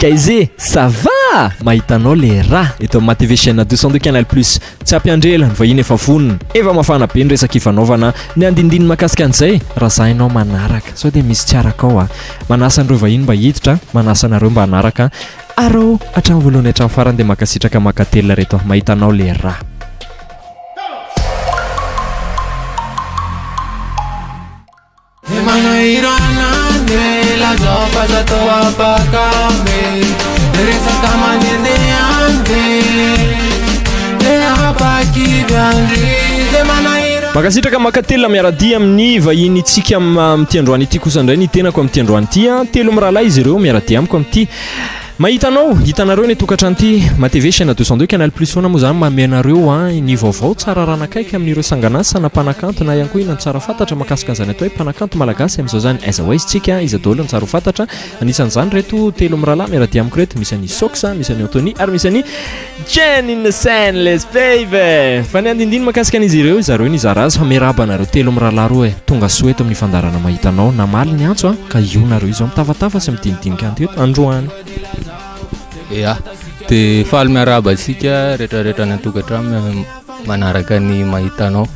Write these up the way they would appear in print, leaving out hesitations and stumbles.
Kaize, ça va? Mahitanao le raha eto amin'ny Mativation 202 Canal Plus. Tsy ampiandrela, vahiny efa vonona. Efa mafana be ny resaka ifanaovana ny andindiny makasika an'izay. Raha zaho ianao manaraka, sao dia misy tsy araka ao manasa an'ireo vahiny mba hiditra, manasa anareo mba hanaraka. Arao hatramin'ny voalohany hatramin'ny farany dia makasitraka makatelina reto. Mahitanao le raha. Makasitraka makatelina miaradia amin'ny vahiny tsika amin'ity androany ity kosa indray ny tenako amin'ity androany ity telo mirahalahy izy ireo miaradia amiko amin'ity. Mahitanao, hitanareo ny tokatrano ity Mativation 202 Canal Plus foana moa zany mamenareo ny vaovao tsara ranakaiky amin'ireo sanganasa na mpanakanto na ihany koa inany tsara fantatra makasika an'izany atao hoe mpanakanto malagasy amin'izao zany aiza ho aiza tsika izy daholo ny tsara fantatra. Anisan'izany reto telo mirahalahy miaradia amiko reto, misy any Soxa, misy any Anthony ary misy any Jenny Senless baby. Fa ny andindiny makasika an'izy ireo zareo ny zarazy fa miaraba nareo telo mirahalahy roa tonga soa eto amin'ny fandarana. Mahitanao namaly ny antso ka io nareo izao mitavatafa sy midinidinika anty eto androany. Ya, dia faly miaraba antsika rehetrarehetra ny atokantrano manaraka ny Mahitanao.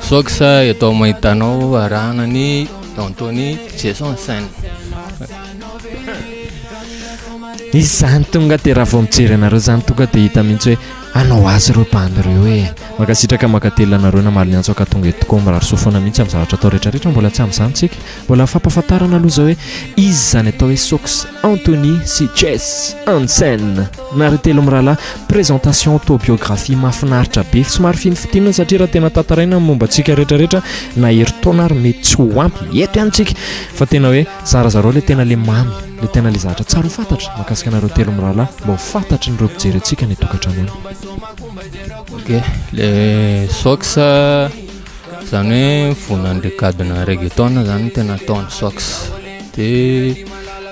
Soxa eto Mahitanao arahana ny Anthony Jason Sen. Izany tonga dia raha vao mijery anareo zany tonga dia hita mihitsy hoe anao azy ireo bandy ireo hoe makasitraka makatelina anareo namaly ny antso ka tonga eto tokoa mirary sofona mihitsy amin'ny zavatra atao rehetrarehetra mbola tsy amin'izany tsika mbola fampafantarana aloha zao hoe izy zany atao hoe Soxa, Anthony sy Jess Hansen nary telo mirahalahy. Présentation autobiographie mahafinaritra be somary finifitinana satria raha tena tantaraina momba antsika rehetrarehetra na herin-taona ary mety tsy ho ampy eto ihany tsika fa tena hoe zarazareo le tena le mamy le tena le zavatra tsara ho fantatra makasika anareo telo mirahalahy mba ho fantatry nireo mpijery antsika ny tokantrano. Ok, le Soxa zany hoe vonan'le cadre reggaeton zany tena ataony Soxa. Dia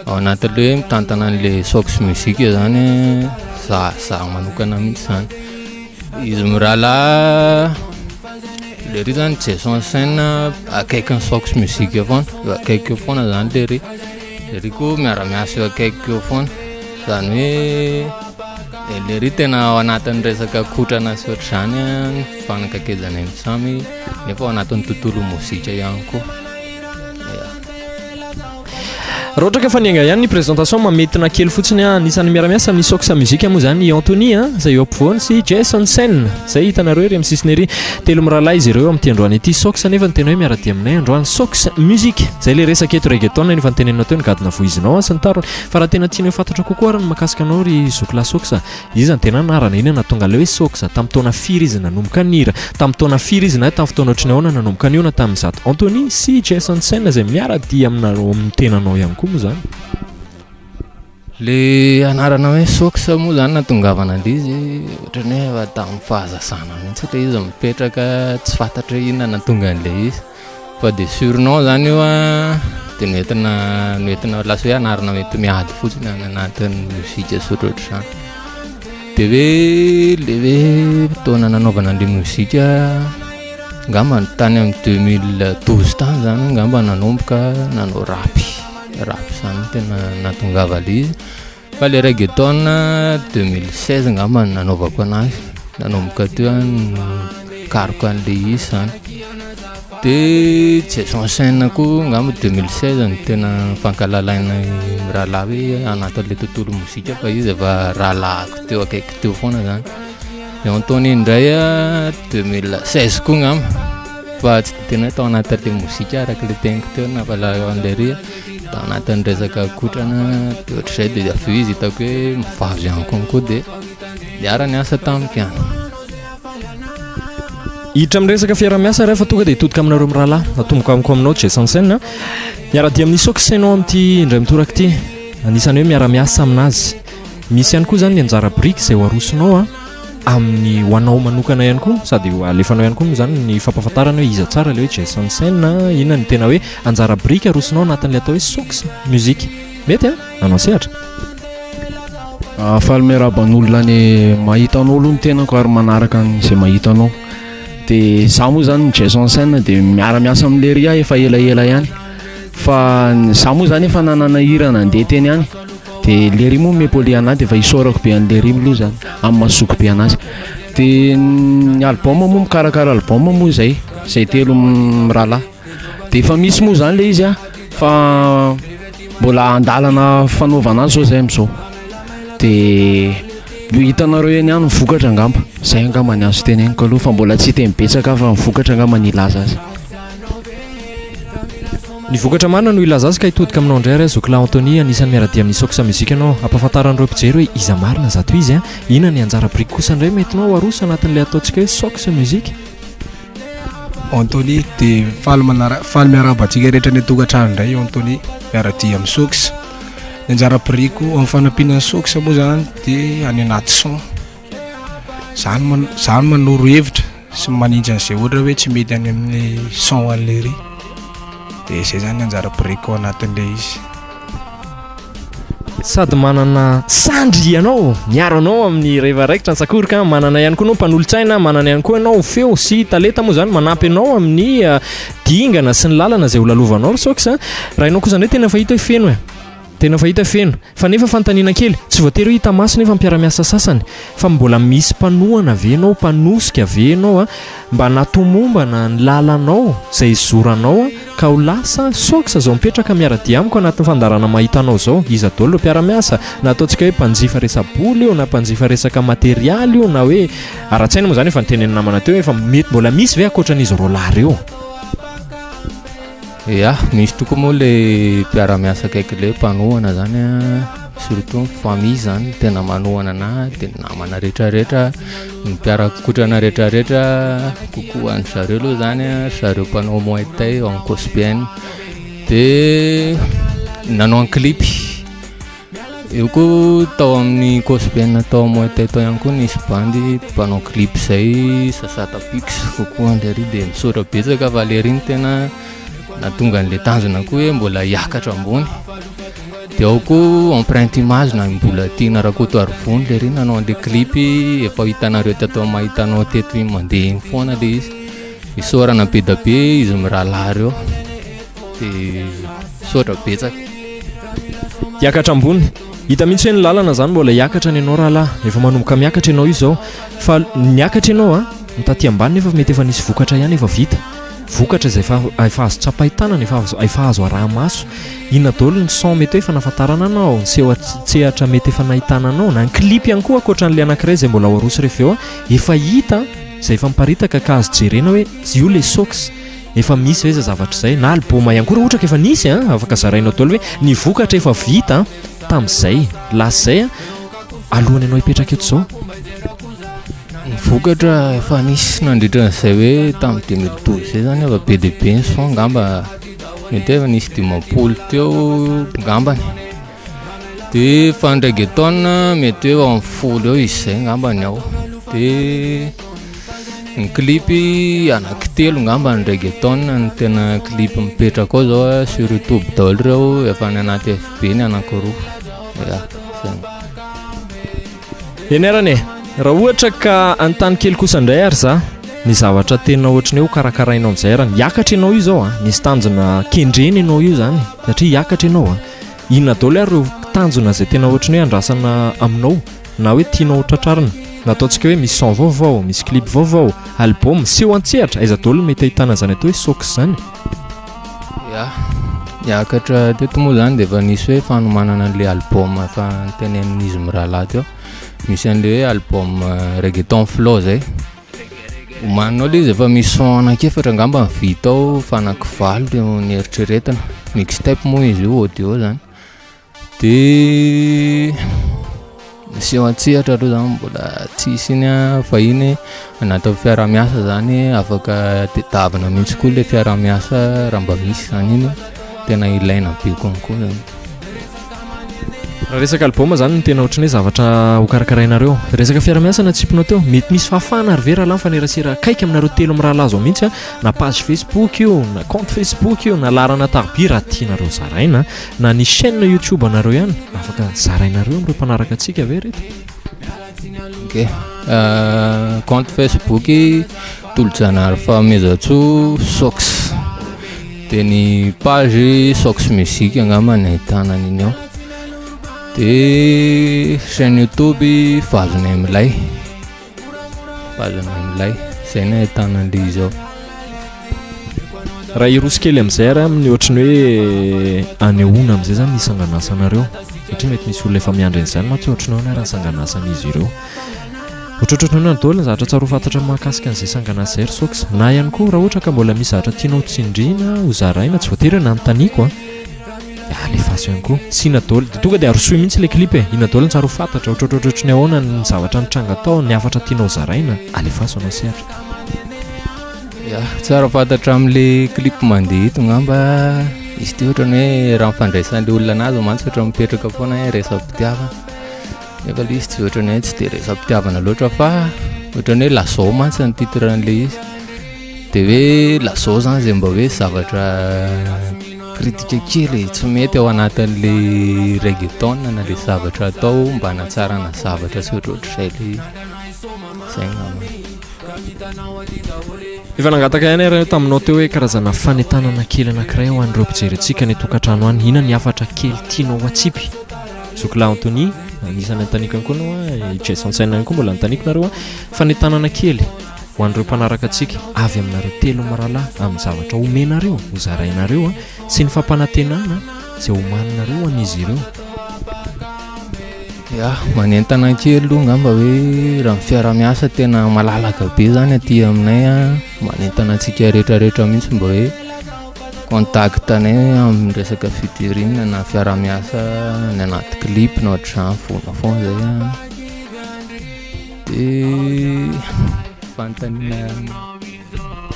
ao anatin'le hoe mitantana an'le Sox musique zany za manokana mihitsy zany. Izy mirahalahy le ry zany Jason Sen akaiky ny Sox musique foana, akaiky eo foana zany le ry koa miara-miasa eo akaiky eo foana zany hoe le ry tena ao anatin'ny resaka kotrana sy ohatr'izany fanakakezana amin'ny samy nefa ao anatin'ny tontolo mozika ihany koa. Raha ohatra ka fanianga ihany ny présentation mametina kely fotsiny anisan'ny miara-miasa amin'ny Soxa musique moa zany Anthony izay eo ampovoany sy Jason Sen izay hitanareo ery amin'ny sisiny ery telo mirahalahy izy ireo amin'ity androany ity. Soxa nefa ny tena hoe miaradia aminay androany Soxa musique izay le resaka eto reggaeton nefa ny tenenina teo ny gadona voizinao sy ny tarony fa raha tena tianao fantatra kokoa raha ny makasika anao ry zokila Soxa izy ny tena narana iny natonga le hoe Soxa tamin'ny taona firy izy nanomboka nira tamin'ny taona firy izy na tamin'ny fotoana ohatrany ahoana nanomboka niona tamin'izato Anthony sy Jason Sen izay miaradia aminareo amin'ny tenanao ihany koa moa zany. Le anarana hoe Soxa moa zany natongavana an'izy ohatrany hoe tamin'ny fahazasana mihitsy le izy mipetraka tsy fantatra inona natonga an'le izy fa dia surnom zany io dia noentina lasa hoe anarana mety miady fotsiny anatin'ny mozika sy ohatr'izany. Dia hoe le hoe taona nanaovana an'le mozika ngamba tany amin'ny 2012 tany zany ngamba nanomboka nanao rapy zany tena natongava le izy fa le reggaeton 2016 ngamba nanaovako anazy nanomboka teo karoka an'le izy zany. Dia Jason Sen koa ngamba 2016 ny tena fankalalaina rahalahy hoe anatin'le tontolo mozika fa izy efa rahalahiko teo akaiky teo foana zany. Anthony indray 2016 koa ngamba fa tsy tena tao anatin'le mozika araka le teniko teo nafalarao an'le ry tao anatin'ny resaka kotrana dia ohatr'izay dia avy eo izy hitako hoe mivavy ihany konko dia niara niasa tamin'ny piano. Hiditra amin'ny resaka fiara-miasa rehefa tonga dia hitodika aminareo mirahalahy natomboka amiko aminao Jason Sen miaradia amin'ny Soxa ianao amin'ity indray mitoraka ity anisany hoe miara-miasa aminazy. Misy ihany koa zany ny anjara brique izay ho arosonao amin'ny ho anao manokana ihany koa sady alefanao ihany koa moa zany ny fampafantarana hoe iza tsara le hoe Jason Sen inona ny tena hoe anjara brique arosonao anatin'le atao hoe Soxa musique mety anao sehatra. Faly miaraban'olona ny Mahitanao aloha ny tenako ary manaraka an'izay Mahitanao. Dia zaho moa zany Jason Sen dia miara-miasa amin'le ry efa elaela ihany fa zaho moa zany efa nanana hira nandeha teny ihany de le ry moa mépoli anazy de efa isorako be an'le ry aloha zany amin'ny mahasoko be anazy de ny album moa mikarakara album moa zay telo mirahalahy de efa misy moa zany le izy a fa mbola andalana fanaovana azy zao zay am'izao de hitanareo eny ihany mivokatra angamba zay angamba ny azo teneniko aloha fa mbola tsy teny betsaka fa mivokatra angamba ny ilaza azy ny vokatra marina no ilaza azy ka hitodika aminao indray ry Zokla Anthony anisan'ny miaradia amin'ny Sox Musique anao ampahafantaran'ireo mpijery hoe iza marina zato izy a inona ny anjara biriky kosa indray metinao arosa anatin'ilay ataontsika hoe Sox Musique Anthony de faly miarabantsika rehetra ny tokantrano indray Anthony miaradia amin'ny Sox ny anjara biriko amin'ny fanampiana Sox moa zany de any anaty son zany manoro hevitra sy manintsy an'izay ohatra hoe tsy mety any amin'ny son an'le ry de zay zany anjara biriko anatin'le izy sady manana sandry ianao miaro anao amin'ny rehefa raikitra ny sakorika manana ihany koa anao mpanolo-tsaina manana ihany koa ianao feo sy talenta moa zany manampy anao amin'ny dingana sy ny lalana zay ho lalovanao Sox raha ianao koa zany hoe tena fahita hoe feno tena fahita feno fa nefa fantaniana kely tsy voatery hita maso nefa mpiara-miasa sasany fa mbola misy mpanohana ve anao mpanosika ve anao mba natomombana ny lalanao zay zoranao ka ho lasa Sox zao mipetraka miaradia amiko anatin'ny fandarana mahitanao zao iza daholo ireo mpiara-miasa na ataontsika hoe mpanjifa resaboly io na mpanjifa resaka materialy io na hoe ara-tsaina moa zany efa nitenenina namana teo efa mety mbola misy ve akoatran'izy roa lahy reo ya misy tokoa moa le mpiara-miasa kaiky le mpanohana zany surtout famille zany tena manohana ana de namana rehetrarehetra ny mpiarakotrana rehetrarehetra kokoa any zareo aloha zany zareo mpanao Muay Thai en Cospien de nanao an clip eo koa tao amin'ny Cospien tao Muay Thai tao ihany koa nisy bandy mpanao clip zay Sasata Pix kokoa an'le ry de misaotra betsaka fa le ry ny tena natonga an'le tanjona koa hoe mbola hiakatra ambony de ao koa empreinte image na mbola tiana rakoto arivony le ry nanao an'le clip efa hitanareo tatao mahitanao teto mandeha iny foana le izy isorana be da be izy mirahalahy reo de sotra betsaka hiakatra ambony hita mihitsy hoe ny lalana zany mbola hiakatra ny anao rahalahy efa manomboka miakatra ianao io zao fa niakatra ianao mitaty ambany nefa mety efa nisy vokatra ihany efa vita vokatra zay efa azo tsapahitana efa azo araha maso inona daholo ny son mety hoe efa nafantarana anao ny sehatsehatra mety efa nahitana anao na ny clip ihany koa akoatran'le anankiray zay mbola aroso rehefa eo efa hita zay efa miparitaka ka azo jerena hoe io le Sox efa misy ve zavatra zay na album ihany koa raha ohatra ka efa nisy afaka zarainao daholo hoe ny vokatra efa vita tamin'izay lasy zay alohany ianao hipetraka eto zao vokatra efa nisy nandritran'izay hoe tamin'ny 2012 zay zany efa be de be ny son ngamba mety efa nisy 50 teo ngambany de fa ny reggaeton mety eo amin'ny 10 eo izy zay ngambany ao de ny clip anankitelo ngamba ny reggaeton ny tena clip mipetraka ao zao sur YouTube daholo reo efa ny anaty FB ny anankiroa enarane raha ohatra ka antany kely kosa indray ary za ny zavatra tena ohatrany hoe karakarainao amin'izay raha hiakatra ianao io zao nisy tanjona kendreny ianao io zany satria hiakatra ianao inona daholo ary ireo tanjona zay tena ohatrany hoe andrasana aminao na hoe tianao tratrarina na ataontsika hoe misy son vaovao misy clip vaovao album seho an-tsehatra aiza daholo mety ahitana zany atao hoe Sox zany ya hiakatra teto moa zany de efa nisy hoe fanomanana an'le album efa nitenenin'izy mirahalahy teo misy an'le hoe album reggaeton flow zay omaninao le izy efa misy son anankiefatra angamba ny vita ao fa anankivalo teo ny eritreretana mixtape moa izy io audio zany de seho an-tsehatra aloha zany mbola tsisy iny fa iny anatao fiara-miasa zany afaka tedavina mihitsy koa le fiara-miasa raha mba misy zany iny tena ilaina be konkoa zany raha resaka album zany tena ohatrany hoe zavatra ho karakarainareo resaka fiara-miasa na tsipinao teo mety misy fahafahana ary ve rahalahy mifanerasera kaiky aminareo telo mirahalazo mihitsy na page Facebook io na compte Facebook io na larana tarbi raha tianareo zaraina na ny chaîne YouTube anareo ihany afaka zarainareo amin'ireo mpanaraka antsika ve reto ok compte Facebook tolo-janahary fahamezatso Sox de ny page Sox Musique angamba ny ahitana an'iny ao dia chaîne YouTube Vazona amin'ilay izay no ahitana an'ilay izao. Raha iroso kely amin'izay ary amin'ny ohatrany hoe anehoana amin'izay zany isangan'asanareo satria mety misy olona efa miandry an'izany mantsy ohatrany hoe raha sangan'asan'izy ireo ohatrohatrany hoe nadolina zavatra tsara ho fantatra mahakasika an'izay sangan'asa zay ry Sox na ihany koa raha ohatra ka mbola misy zavatra tianao tsindriana ho zaraina tsy voatery hoe nanontaniako alefaso ihany koa sy nadolina dia tonga dia arosoy mihitsy ilay clip e inadolina tsara ho fantatra ohatrohatrany ahoana ny zavatra nitranga tao ny afatra tianao zaraina alefaso anao sehatra. Ya tsara fantatra amin'ilay clip mandeha eto ngamba izy ty ohatrany hoe raha mifandraisan'ilay olona anazy mantsy ohatrany mipetraka foana hoe resam-pitiavana nefa ilay izy tsy ohatrany hoe tsy dia resam-pitiavana loatra fa ohatrany hoe lazao mantsy ny titran'ilay izy dia hoe lazao zany zay mba hoe zavatra kritika kely tsy mety ao anatin'ilay reggaeton na ilay zavatra atao mba hanatsarana zavatra sy ohatrohatr'izay ilay izay ngamba. Efa nangataka ihany ary taminao teo hoe karazana fanetanana kely anankiray ho an'ireo mpijery antsika ny tokantrano any inona ny afatra kely tianao atsipy Zokla Anthony anisany antaniko ihany koa anao Jason Saina ihany koa mbola antaniko nareo fanetanana kely ho an'ireo mpanaraka antsika avy aminareo telo maralahy amin'ny zavatra omenareo ho zarainareo sy ny fampanantenana izay homaninareo an'izy ireo. Ya manentana kely aloha ngamba hoe raha fiara-miasa tena malalaka be zany aty aminay manentana antsika rehetrarehetra mihitsy mba hoe contactanay amin'ny resaka fiterina na fiara-miasa ny anaty clip na ohatr'izany foana foana zay dia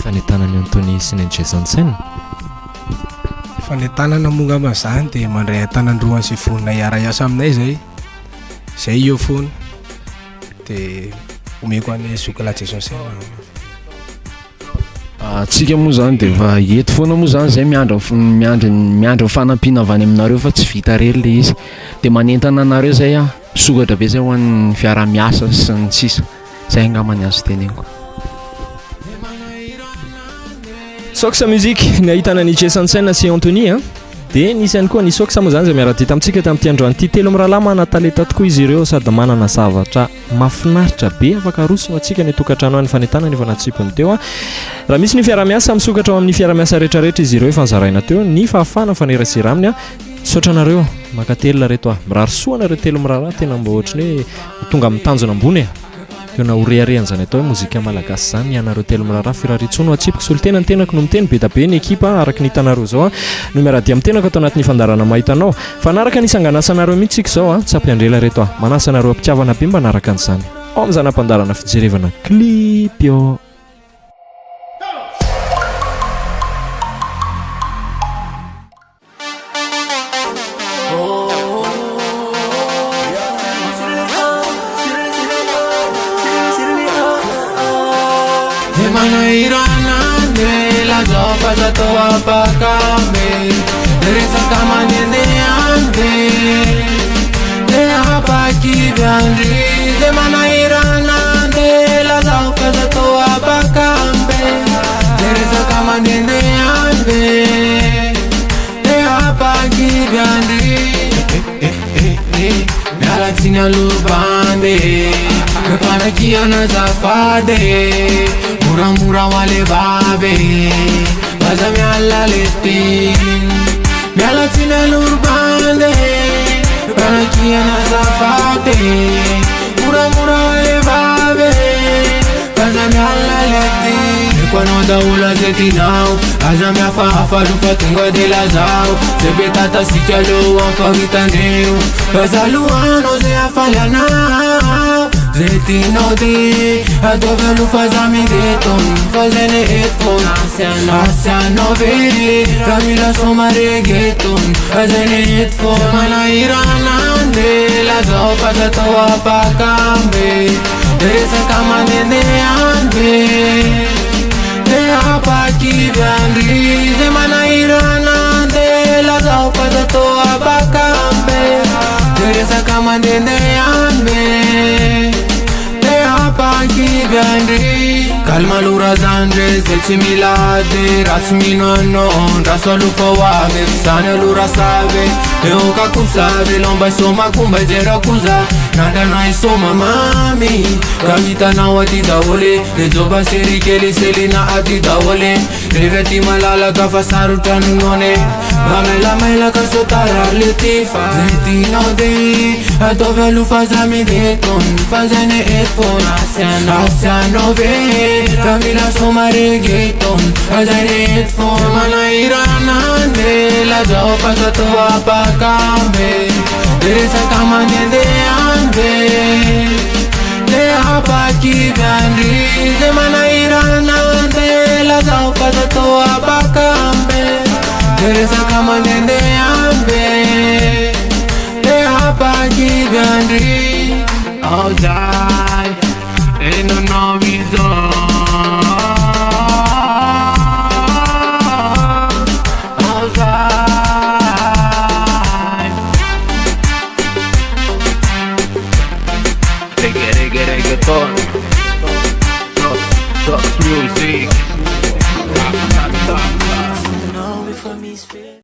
fanentanany Anthony sy ny Jason Saina fanentanana moa ngamba zany dia mandray an-tanandroany sy fonina iara-iasa aminay zay io foana dia omeko an'ny Zokla Jason Saina. Tsika moa zany dia efa eto foana moa zany zay miandra fanampiana avy any aminareo fa tsy vita rery le izy dia manentana anareo zay sokatra be zay ho an'ny fiara-miasa sy ny sisa zay angamba ny azo teneniko. Sox musique ny ahitana ny Jason Saina sy Anthony dia nisy ihany koa ny Sox moa zany zay miara-dita amintsika tamin'ity androany ity telo mirahalahy manana talenta tokoa izy ireo sady manana zavatra mahafinaritra be afaka arosona antsika ny tokantrano any fanentanana efa natsipony teo raha misy ny fiara-miasa misokatra ao amin'ny fiara-miasa rehetrarehetra izy ireo efa nizaraina teo ny fahafahana fanerasera aminy saotranareo makatelina reto mirarosoana reto telo mirahalahy tena mba ohatrany hoe tonga amin'ny tanjona ambony tena horeharehany zany atao hoe mozika malagasy zany ianareo telo mirahalahy firaritsono atsipiko solitena ny tenako no miteny be da be ny ekipa araka ny hitanareo zao no miaradia amin'ny tenako atao anatin'ny fandarana mahitanao fa naraka ny sangan'asanareo mihitsy tsika zao tsy ampiandrela reto manasanareo ampitiavana be mba naraka an'izany ao amin'izany ampandarana fijerevana clip io. Apakame Deresa manene ande Le apaki biandri De manairana De la zauka zato apakame Deresa manene ande Le apaki biandri Nala tina lubande Mepana kiana zafade Mura wale babe Baza mi alla lettin Mi alla tina l'urbane Para chi è nata fate Mura le babe Baza mi alla lettin E quando da ula zetinau Baza mi fa lufa tengo de la zau Se betata si che lo anfa vitaneu Baza luano se afalianau Zetino di a dove lo fai mi detto fazene headphone Asiano vedi rami la soma reggaeton fazene headphone Mana iranande la zopa za toa pakambe Deresa kama nene ande Le apaki biandri Zemana iranande la zopa za toa pakambe Deresa kama nene ande Apaki biandri Almalura zandre 10.000 ade Rasmino non rasolu fawave Sane lura save Eo kakusave Lomba soma kumba jera kuza Nada na isoma mami Kamita na wati dawole Rezoba seri keli seli na ati dawole Riveti malala kafasaru tanunone Mamela mela kasotara letifa Zeti no de Adove lu fazami deton Fazane headphone Asiano ve Ramila soma reggaeton Fazane headphone Mana iranande La jao pasato apakambe Teresa kama nende ande Le apaki gandri Zemana iranande La jao pasato apakambe Teresa kama nende ande Le apaki gandri Oh die Ain't no vision